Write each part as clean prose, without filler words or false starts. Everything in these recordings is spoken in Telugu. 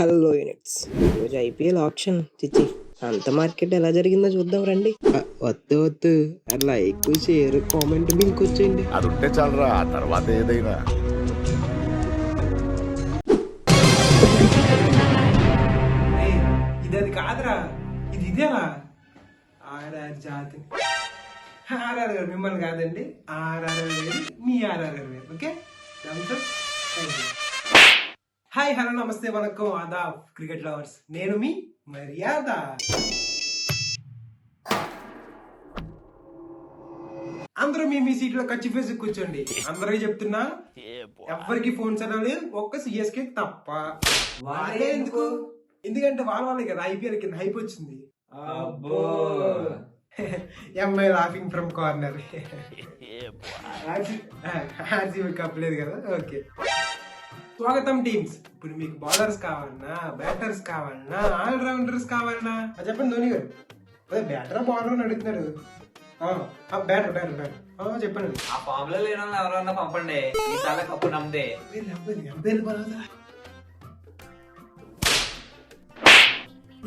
హలో యూనిట్స్, ఈరోజు ఐపీఎల్ ఆప్షన్ చిచ్చి అంత మార్కెట్ ఎలా జరిగిందో చూద్దాం రండి. వద్దు వద్దు, అట్లా ఎక్కువ షేర్ కామెంట్ బిల్కి వచ్చేయండి. అది ఉంటే చాలరా, ఆ తర్వాత ఏదైనా. ఇది కాదురా, ఇది ఇదేరా. ఆర్ఆర్ జాతి ఆర్ఆర్ గారు మిమ్మల్ని కాదండి, ఆర్ఆర్ గారు మీ ఆర్ఆర్ గారు. ఓకే, హాయ్ హలో నమస్తే వనక్కం ఆదాబ్ క్రికెట్ లవర్స్, నేను మీ మర్యాద. అందరూ మీ సీట్లో కచ్చి ఫేస్ కూర్చోండి. అందరికీ చెప్తున్నా, ఎవరికి ఫోన్స్ అనేవి ఒక్క సిఎస్కే తప్ప. వాళ్ళే ఎందుకు? ఎందుకంటే వాళ్ళే కదా ఐపీఎల్ కింద హైప్ వచ్చింది. MI laughing from corner. RCB cup లేదు కదా. ఓకే, స్వాగతం టీమ్స్. ఇప్పుడు మీకు బౌలర్స్ కావాలన్నా, బ్యాటర్స్ కావాలన్నా, ఆల్ రౌండర్స్ కావాలన్నా చెప్పండి. ధోని గారు అదే బ్యాటర్ బౌలర్ అని అడుగుతున్నారు. బ్యాటర్ బ్యాటర్ బ్యాటర్ చెప్పండి. ఆ ఫామ్ లో లేని వాళ్ళు ఎవరన్నా పంపండి, ఈసారి కప్పు నమ్మదే.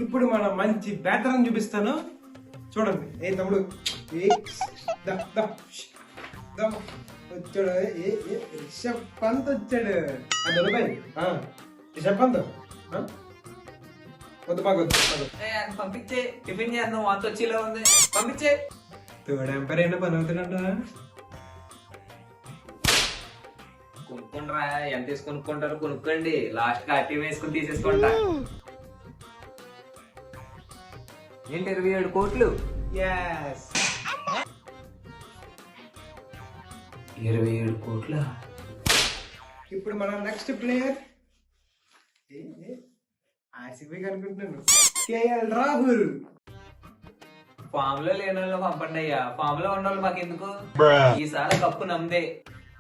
ఇప్పుడు మనం మంచి బ్యాటర్ అని చూపిస్తాను, చూడండి. ఏ తమ్ముడు వచ్చాడు, రిషబ్ పంత్ వచ్చాడు. రిషబ్ పంత్ వద్దు, బాగొద్దు. పంపించే, టిఫిన్ చేద్దాం, వంత వచ్చేలా ఉంది, పంపించే. థర్డ్ ఎంపైర్ అయినా పని అవుతున్నట్టు. కొనుక్కుంటారా, ఎంత వేసి కొనుక్కుంటారో కొనుక్కోండి, లాస్ట్ గా టీం వేసుకుని తీసేసుకుంటా. ఏంటి 27 కోట్లు? 27 కోట్ల. ఇప్పుడు మన నెక్స్ట్ ప్లేయర్ ఆర్సీబీ అనుకుంటున్నాను, కేఎల్ రాహుల్. ఫామ్ లో లేని వాళ్ళు పంపండి అయ్యా, ఫామ్ లో ఉన్న వాళ్ళు మాకెందుకు, ఈసారి కప్పు నమ్మదే.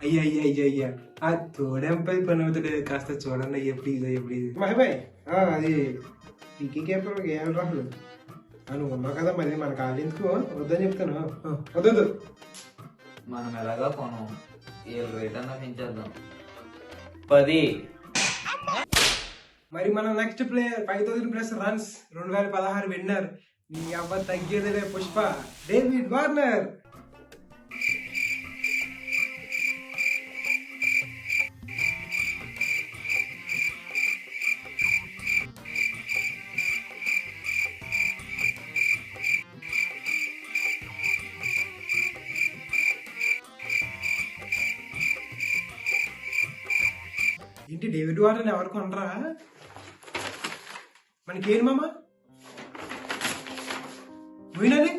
అయ్యా ఆ థర్డ్ ఎంపైర్ పని అవుతుంది, కాస్త చూడండి అయ్యా ప్లీజ్. అయ్యా ప్లీజ్ మహిబాయ్, అది పీకే కేపర్ కేఎల్ రాహుల్ నువ్వు ఉన్నావు కదా, మరి మనకు ఎందుకు వద్దని చెప్తాను. వద్దు, మనం ఎలాగా కొనం, 7 రేట్ అన్నా పెంచేద్దాం, 10. మరి మన నెక్స్ట్ ప్లేయర్ 5000+ రన్స్, 2016 విన్నర్, నీ అవ్వ తగ్గేదిలే పుష్ప, డేవిడ్ వార్నర్. ఏంటి డేవిడ్ వార్నర్ ఎవరు కొనరా? మనకేం మామ వీణని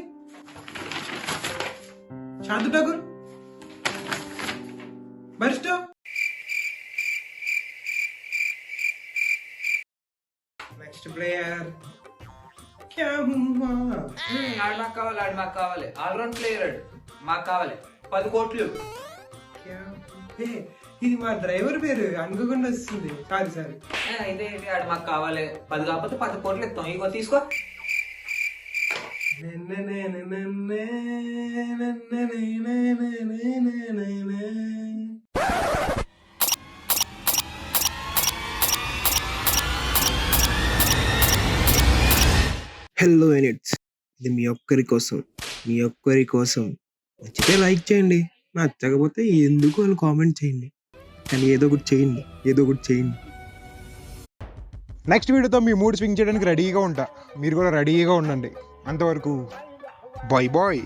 శాంతి ఠాకూర్ బరిస్టో. నెక్స్ట్ ప్లేయర్ ఆడు మాకు కావాలి, ఆల్రౌండ్ ప్లేయర్ మాకు కావాలి, 10 కోట్లు. ఇది మా డ్రైవర్ పేరు, అనుకోకుండా వస్తుంది. సారీ. ఇదే ఆడు మాకు కావాలి, 10 కాకపోతే 10 కోట్లు ఇస్తాం. ఇగో తీసుకో. హలో యూనిట్స్, ఇది మీ ఒక్కరి కోసం నచ్చితే లైక్ చేయండి, నచ్చకపోతే ఎందుకు అని కామెంట్ చేయండి, కానీ ఏదో ఒకటి చేయండి. నెక్స్ట్ వీడియోతో మీ మూడ్ స్వింగ్ చేయడానికి రెడీగా ఉంటా, మీరు కూడా రెడీగా ఉండండి. అంతవరకు బాయ్.